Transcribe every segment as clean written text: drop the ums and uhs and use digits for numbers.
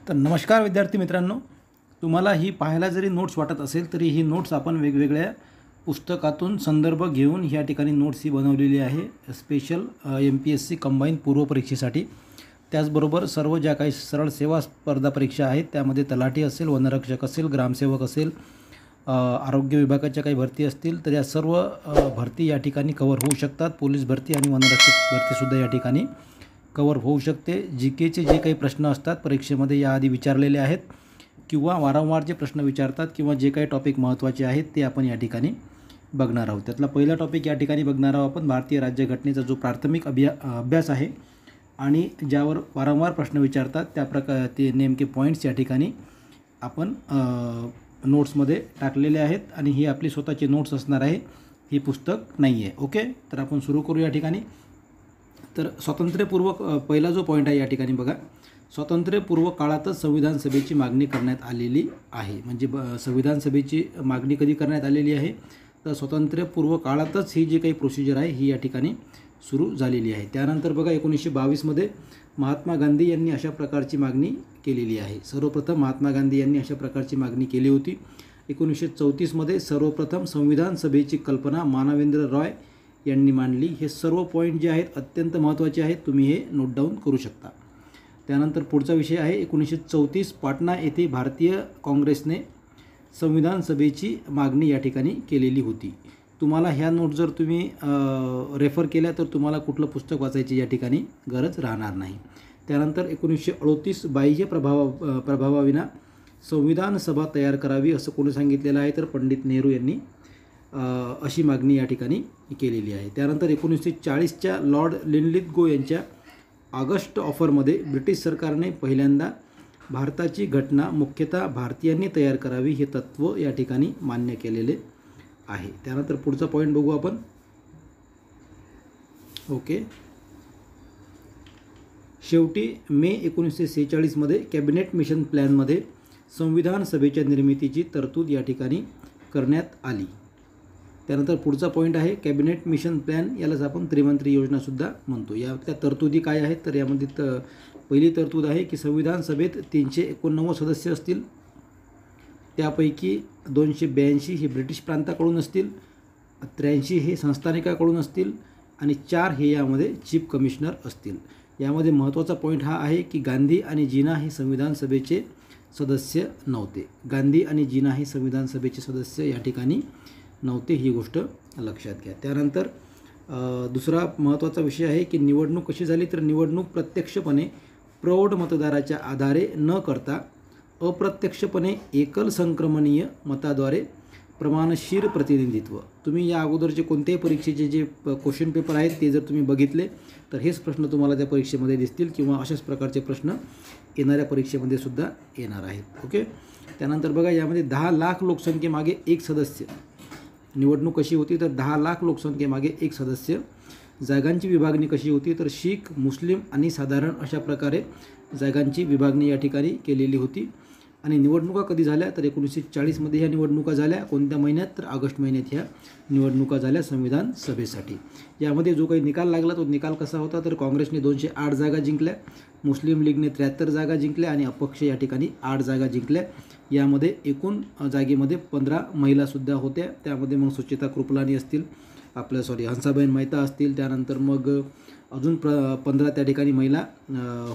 तर नमस्कार विद्यार्थी मित्रांनो, तुम्हाला ही पाहायला जरी नोट्स वाटत असेल तरी ही नोट्स आपण वेगवेगळ्या पुस्तकातून संदर्भ घेऊन ह्या ठिकाणी नोट्स ही बनवलेली आहे स्पेशल MPSC कंबाईन पूर्व परीक्षेसाठी. त्याचबरोबर सर्व ज्या काही सरळ सेवा स्पर्धा परीक्षा आहेत त्यामध्ये तलाठी असेल, वनरक्षक असेल, ग्रामसेवक असेल, आरोग्य विभागाच्या काही भरती असतील तर या सर्व भरती या ठिकाणी कव्हर होऊ शकतात. पोलीस भरती आणि वनरक्षक भरतीसुद्धा या ठिकाणी कव्हर होऊ शकते. GKचे जे काही प्रश्न असतात परीक्षेमध्ये याआधी विचारलेले आहेत किंवा वारंवार जे प्रश्न विचारतात किंवा जे काही टॉपिक महत्त्वाचे आहेत ते आपण या ठिकाणी बघणार आहोत. त्यातला पहिला टॉपिक या ठिकाणी बघणार आहोत आपण भारतीय राज्यघटनेचा जो प्राथमिक अभ्यास आहे आणि ज्यावर वारंवार प्रश्न विचारतात त्या ते नेमके पॉईंट्स या ठिकाणी आपण नोट्समध्ये टाकलेले आहेत आणि ही आपली स्वतःची नोट्स असणार आहे, ही पुस्तक नाही आहे. ओके, तर आपण सुरू करू या ठिकाणी. तर स्वातंत्र्यपूर्व पहिला जो पॉईंट आहे या ठिकाणी बघा, स्वातंत्र्यपूर्व काळातच संविधान सभेची मागणी करण्यात आलेली आहे. म्हणजे संविधान सभेची मागणी कधी करण्यात आलेली आहे तर स्वातंत्र्यपूर्व काळातच ही जी काही प्रोसिजर आहे ही या ठिकाणी सुरू झालेली आहे. त्यानंतर बघा 1922मध्ये महात्मा गांधी यांनी अशा प्रकारची मागणी केलेली आहे. सर्वप्रथम महात्मा गांधी यांनी अशा प्रकारची मागणी केली होती. 1934मध्ये सर्वप्रथम संविधान सभेची कल्पना मानवेंद्र रॉय यांनी मांडली. हे सर्व पॉईंट जे आहेत अत्यंत महत्त्वाचे आहेत, तुम्ही हे नोट डाऊन करू शकता. त्यानंतर पुढचा विषय आहे 1934 पाटणा येथे भारतीय काँग्रेसने संविधान सभेची मागणी या ठिकाणी केलेली होती. तुम्हाला ह्या नोट जर तुम्ही रेफर केल्या तर तुम्हाला कुठलं पुस्तक वाचायची या ठिकाणी गरज राहणार नाही. त्यानंतर 1938 बाह्य प्रभावाविना संविधान सभा तयार करावी असं कोणी सांगितलेलं आहे तर पंडित नेहरू यांनी अशी मागणी या ठिकाणी केलेली आहे. त्यानंतर 1940च्या लॉर्ड लिनलिथगो यांच्या ऑगस्ट ऑफरमध्ये ब्रिटिश सरकारने पहिल्यांदा भारताची घटना मुख्यतः भारतीयांनी तयार करावी हे तत्त्व या ठिकाणी मान्य केलेले आहे. त्यानंतर पुढचा पॉईंट बघू आपण. ओके, शेवटी मे 1946मध्ये कॅबिनेट मिशन प्लॅनमध्ये संविधान सभेच्या निर्मितीची तरतूद या ठिकाणी करण्यात आली. त्यानंतर पुढचा पॉईंट आहे कॅबिनेट मिशन प्लॅन, यालाच आपण त्रिमंत्री योजनासुद्धा म्हणतो. या त्या तरतुदी काय आहेत तर यामध्ये पहिली तरतूद आहे की संविधान सभेत 389 सदस्य असतील, त्यापैकी 282 हे ब्रिटिश प्रांताकडून असतील, 83 हे संस्थानिकाकडून असतील आणि 4 हे यामध्ये चीफ कमिशनर असतील. यामध्ये महत्त्वाचा पॉईंट हा आहे की गांधी आणि जिना हे संविधान सभेचे सदस्य नव्हते. गांधी आणि जिना हे संविधान सभेचे सदस्य या ठिकाणी नव्हते, ही गोष्ट लक्षात घ्या. त्यानंतर दुसरा महत्त्वाचा विषय आहे की निवडणूक कशी झाली तर निवडणूक प्रत्यक्षपणे प्रौढ मतदाराच्या आधारे न करता अप्रत्यक्षपणे एकल संक्रमणीय मताद्वारे प्रमाणशीर प्रतिनिधित्व. तुम्ही या अगोदरचे कोणत्याही परीक्षेचे जे क्वेश्चन पेपर आहेत ते जर तुम्ही बघितले तर हेच प्रश्न तुम्हाला त्या परीक्षेमध्ये दिसतील किंवा अशाच प्रकारचे प्रश्न येणाऱ्या परीक्षेमध्ये सुद्धा येणार आहेत. ओके, त्यानंतर बघा यामध्ये 10 लाख लोकसंख्येमागे एक सदस्य. निवडणूक कशी होती तर 10 लाख लोकसंख्येमागे एक सदस्य. जागांची विभागणी कशी होती तर शीख, मुस्लिम आणि साधारण अशा प्रकारे जागांची विभागणी या ठिकाणी केलेली होती. आणि निवडणुका कधी झाल्या तर 1940मध्ये ह्या निवडणुका झाल्या. कोणत्या महिन्यात तर ऑगस्ट महिन्यात ह्या निवडणुका झाल्या संविधान सभेसाठी. यामध्ये जो काही निकाल लागला तो निकाल कसा होता तर काँग्रेसने 208 जागा जिंकल्या, मुस्लिम लीगने 73 जागा जिंकल्या आणि अपक्ष या ठिकाणी 8 जागा जिंकल्या. यामध्ये एकूण जागेमध्ये 15 महिलासुद्धा होत्या. त्यामध्ये मग सुचिता कृपलानी असतील, हंसाबेन मेहता असतील, त्यानंतर मग अजून 15 त्या ठिकाणी महिला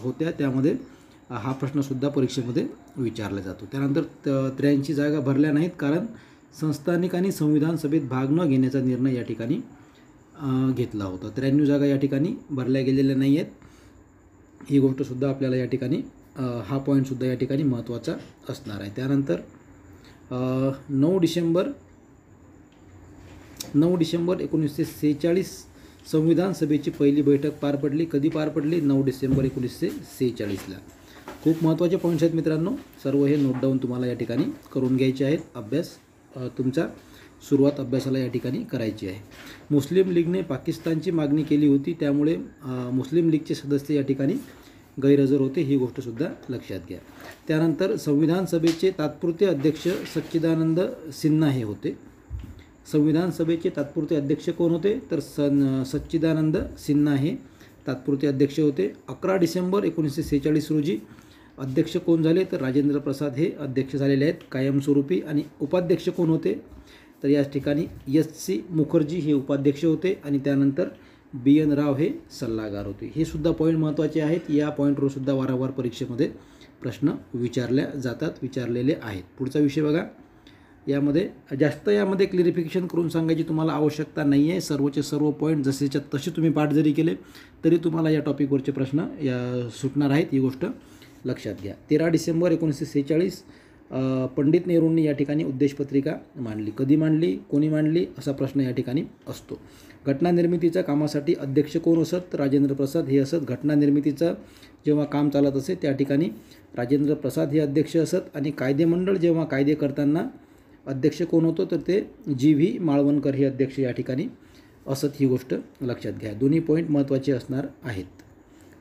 होत्या. त्यामध्ये हा प्रश्नसुद्धा परीक्षेमध्ये विचारला जातो. त्यानंतर 83 जागा भरल्या नाहीत कारण संस्थानिकांनी संविधान सभेत भाग न घेण्याचा निर्णय या ठिकाणी घेतला होता. 93 जागा या ठिकाणी भरल्या गेलेल्या नाही आहेत. ही गोष्टसुद्धा आपल्याला या ठिकाणी हा पॉईंटसुद्धा या ठिकाणी महत्त्वाचा असणार आहे. त्यानंतर 9 डिसेंबर 1946 संविधान सभेची पहिली बैठक पार पडली. कधी पार पडली? 9 डिसेंबर 1946ला. खूप महत्त्वाचे पॉईंट्स आहेत मित्रांनो, सर्व हे नोट डाऊन तुम्हाला या ठिकाणी करून घ्यायचे आहेत. अभ्यास तुमचा सुरुवात अभ्यासाला या ठिकाणी करायची आहे. मुस्लिम लीगने पाकिस्तानची मागणी केली होती, त्यामुळे मुस्लिम लीगचे सदस्य या ठिकाणी गैरहजर होते, ही गोष्टसुद्धा लक्षात घ्या. त्यानंतर संविधान सभेचे तात्पुरते अध्यक्ष सच्चिदानंद सिन्हा हे होते. संविधान सभेचे तात्पुरते अध्यक्ष कोण होते तर सच्चिदानंद सिन्हा हे तात्पुरते अध्यक्ष होते. 11 डिसेंबर 1946 रोजी अध्यक्ष कोण झाले तर राजेंद्र प्रसाद हे अध्यक्ष झालेले आहेत कायमस्वरूपी. आणि उपाध्यक्ष कोण होते तर या ठिकाणी एस.सी. मुखर्जी हे उपाध्यक्ष होते आणि त्यानंतर बी.एन. राव हे सल्लागार होते. हे सुद्धा पॉईंट महत्त्वाचे आहेत. या पॉईंटवर सुद्धा वारंवार परीक्षेमध्ये प्रश्न विचारलेले आहेत. पुढचा विषय बघा. यामध्ये क्लिअरिफिकेशन करून सांगायची तुम्हाला आवश्यकता नाही आहे. सर्वचे सर्व पॉईंट जसेच्या तसे तुम्ही पाठ जरी केले तरी तुम्हाला या टॉपिकवरचे प्रश्न सुटणार आहेत. ही गोष्ट लक्षात घ्या. 13 डिसेंबर 1946 पंडित नेहरूंनी या ठिकाणी उद्देशपत्रिका मांडली. कधी मांडली, कोणी मांडली असा प्रश्न या ठिकाणी असतो. घटना निर्मितीच्या कामासाठी अध्यक्ष कोण असत तर राजेंद्र प्रसाद हे असत. घटना निर्मितीचं जेव्हा काम चालत असे त्या ठिकाणी राजेंद्र प्रसाद हे अध्यक्ष असत. आणि कायदेमंडळ जेव्हा कायदे करताना अध्यक्ष कोण होतो तर ते जी.व्ही. माळवणकर हे अध्यक्ष या ठिकाणी असत. ही गोष्ट लक्षात घ्या. दोन्ही पॉईंट महत्त्वाचे असणार आहेत.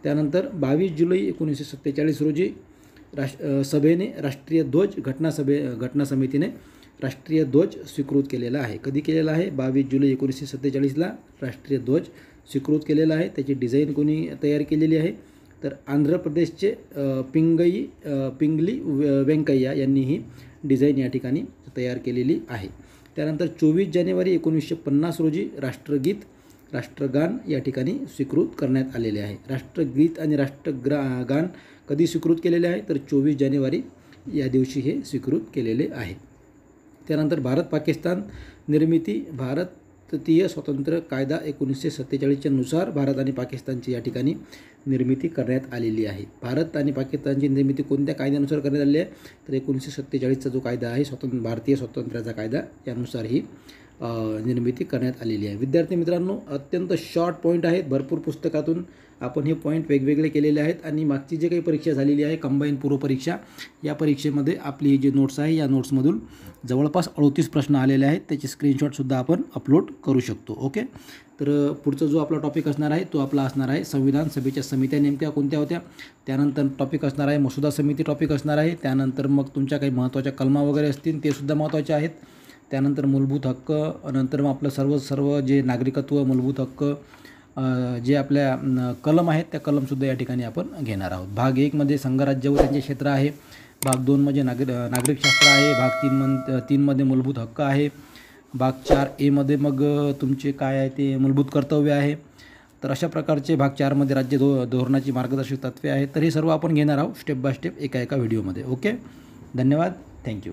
त्यानंतर 22 जुलै 1947 रोजी सभेने राष्ट्रीय ध्वज घटना समितीने राष्ट्रीय ध्वज स्वीकृत केलेला आहे. कधी केलेला आहे 22 जुलै 1947ला राष्ट्रीय ध्वज स्वीकृत केलेला आहे. त्याची डिझाईन कोणी तयार केलेली आहे तर आंध्र प्रदेशचे पिंगली वेंकय्या यांनी ही डिझाईन या ठिकाणी तयार केलेली आहे. त्यानंतर 24 जानेवारी 1950 रोजी राष्ट्रगान या ठिकाणी स्वीकृत करण्यात आलेले आहे. राष्ट्रगीत आणि राष्ट्रगान कधी स्वीकृत केलेले आहे तर 24 जानेवारी या दिवशी हे स्वीकृत केलेले आहे. त्यानंतर भारत पाकिस्तान निर्मिती भारतीय स्वातंत्र्य कायदा 1947च्या नुसार भारत आणि पाकिस्तानची या ठिकाणी निर्मिती करण्यात आलेली आहे. भारत आणि पाकिस्तानची निर्मिती कोणत्या कायद्यानुसार करण्यात आली आहे तर 1947चा जो कायदा आहे भारतीय स्वातंत्र्याचा कायदा यानुसार ही निर्मिती करण्यात आलेली आहे. विद्यार्थी मित्रांनो, अत्यंत शॉर्ट पॉईंट आहेत. भरपूर पुस्तकातून आपण हे पॉईंट वेगवेगळे केलेले आहेत. आणि मागची जे काही परीक्षा झालेली आहे कंबाईन पूर्व परीक्षा, या परीक्षेमध्ये आपली ही जी नोट्स आहे या नोट्समधून जवळपास 38 प्रश्न आलेले आहेत. त्याचे स्क्रीनशॉटसुद्धा आपण अपलोड करू शकतो. ओके. तर पुढचा जो आपला टॉपिक असणार आहे तो आपला असणार आहे संविधान सभेच्या समित्या नेमक्या कोणत्या होत्या. त्यानंतर टॉपिक असणार आहे मसुदा समिती टॉपिक असणार आहे. त्यानंतर मग तुमच्या काही महत्त्वाच्या कलमा वगैरे असतील ते सुद्धा महत्त्वाचे आहेत. त्यानंतर मूलभूत हक्क, नंतर मग आपलं सर्व जे नागरिकत्व, मूलभूत हक्क जे आपल्या कलम आहेत त्या कलमसुद्धा या ठिकाणी आपण घेणार आहोत. भाग 1 मध्ये संघराज्य व त्यांचे क्षेत्र आहे. भाग 2 मध्ये नागरिकशास्त्र आहे. भाग 3 मध्ये मूलभूत हक्क आहे. भाग 4A मध्ये मग तुमचे काय आहे ते मूलभूत कर्तव्य आहे. तर अशा प्रकारचे भाग 4 मध्ये राज्य धोरणाची मार्गदर्शक तत्त्वे आहेत. तर हे सर्व आपण घेणार आहोत स्टेप बाय स्टेप एका व्हिडिओमध्ये. ओके. धन्यवाद. थँक्यू.